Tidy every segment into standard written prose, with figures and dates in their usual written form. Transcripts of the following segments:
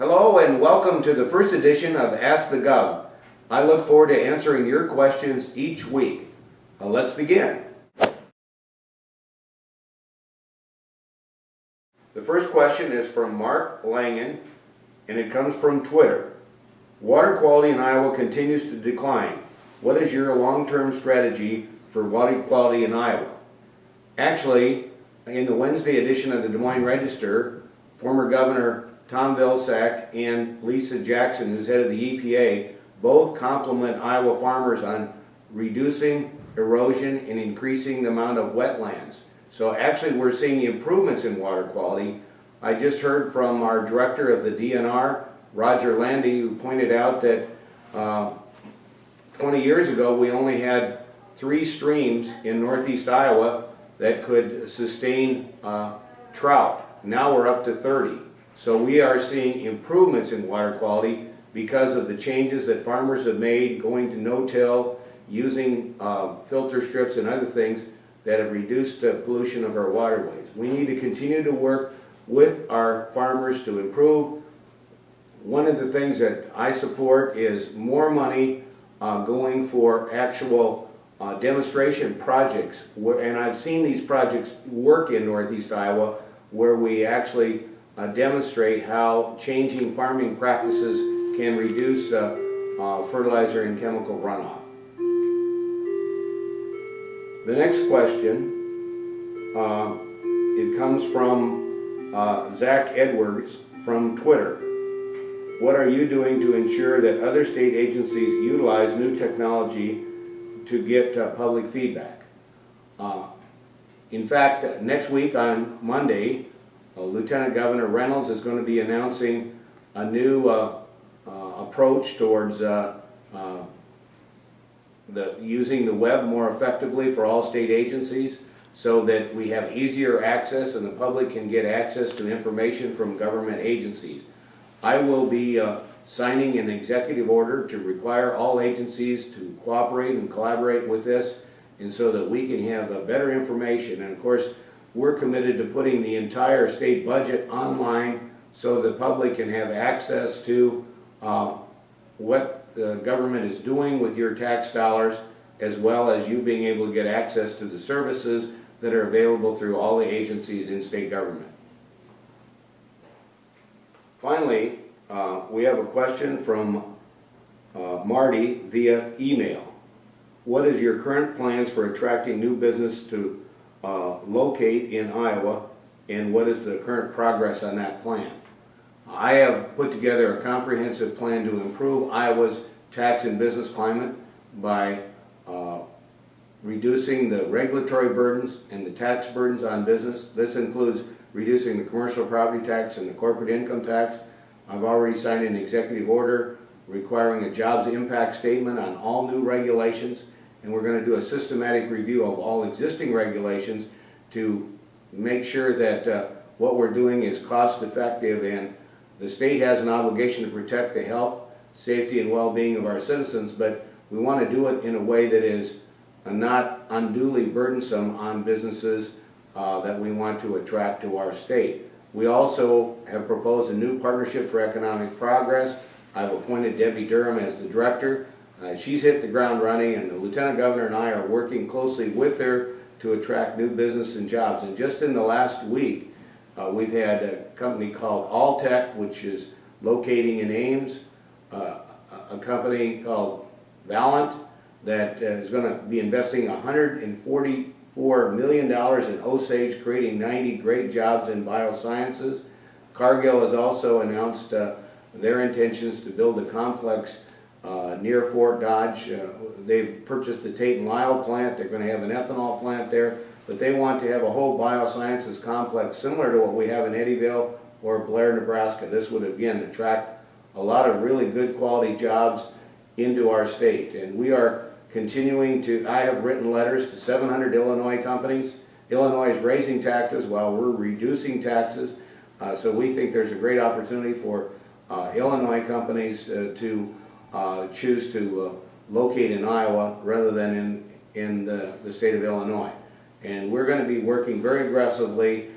Hello and welcome to the first edition of Ask the Gov. I look forward to answering your questions each week. Let's begin. The first question is from Mark Langen, and it comes from Twitter. Water quality in Iowa continues to decline. What is your long-term strategy for water quality in Iowa? Actually, in the Wednesday edition of the Des Moines Register, former Governor Tom Vilsack and Lisa Jackson, who's head of the EPA, both compliment Iowa farmers on reducing erosion and increasing the amount of wetlands. So actually we're seeing improvements in water quality. I just heard from our director of the DNR, Roger Landy, who pointed out that 20 years ago we only had 3 streams in northeast Iowa that could sustain trout. Now we're up to 30. So we are seeing improvements in water quality because of the changes that farmers have made, going to no-till, using filter strips and other things that have reduced pollution of our waterways. We need to continue to work with our farmers to improve. One of the things that I support is more money going for actual demonstration projects. And I've seen these projects work in northeast Iowa where we actually demonstrate how changing farming practices can reduce fertilizer and chemical runoff. The next question, it comes from Zach Edwards from Twitter. What are you doing to ensure that other state agencies utilize new technology to get public feedback? In fact, next week on Monday, Lieutenant Governor Reynolds is going to be announcing a new approach towards using the web more effectively for all state agencies so that we have easier access and the public can get access to information from government agencies. I will be signing an executive order to require all agencies to cooperate and collaborate with this, and so that we can have better information. And of course, we're committed to putting the entire state budget online so the public can have access to what the government is doing with your tax dollars, as well as you being able to get access to the services that are available through all the agencies in state government. Finally, we have a question from Marty via email. What is your current plans for attracting new business to locate in Iowa, and what is the current progress on that plan? I have put together a comprehensive plan to improve Iowa's tax and business climate by reducing the regulatory burdens and the tax burdens on business. This includes reducing the commercial property tax and the corporate income tax. I've already signed an executive order requiring a jobs impact statement on all new regulations, and we're going to do a systematic review of all existing regulations to make sure that what we're doing is cost effective, and the state has an obligation to protect the health, safety, and well-being of our citizens, but we want to do it in a way that is not unduly burdensome on businesses that we want to attract to our state. We also have proposed a new partnership for economic progress. I've appointed Debbie Durham as the director. She's hit the ground running, and the Lieutenant Governor and I are working closely with her to attract new business and jobs. And just in the last week, we've had a company called Alltech, which is locating in Ames, a company called Valent that is going to be investing $144 million in Osage, creating 90 great jobs in biosciences. Cargill has also announced their intentions to build a complex near Fort Dodge. They've purchased the Tate and Lyle plant. They're going to have an ethanol plant there, but they want to have a whole biosciences complex similar to what we have in Eddyville or Blair, Nebraska. This would again attract a lot of really good quality jobs into our state, and we are continuing to, I have written letters to 700 Illinois companies. Illinois is raising taxes while we're reducing taxes, so we think there's a great opportunity for Illinois companies to choose to locate in Iowa rather than in the state of Illinois. And we're going to be working very aggressively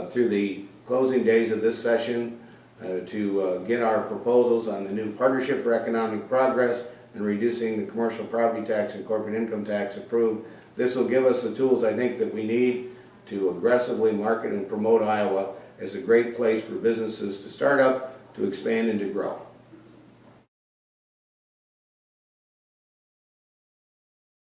through the closing days of this session to get our proposals on the new Partnership for Economic Progress and reducing the commercial property tax and corporate income tax approved. This will give us the tools I think that we need to aggressively market and promote Iowa as a great place for businesses to start up, to expand, and to grow.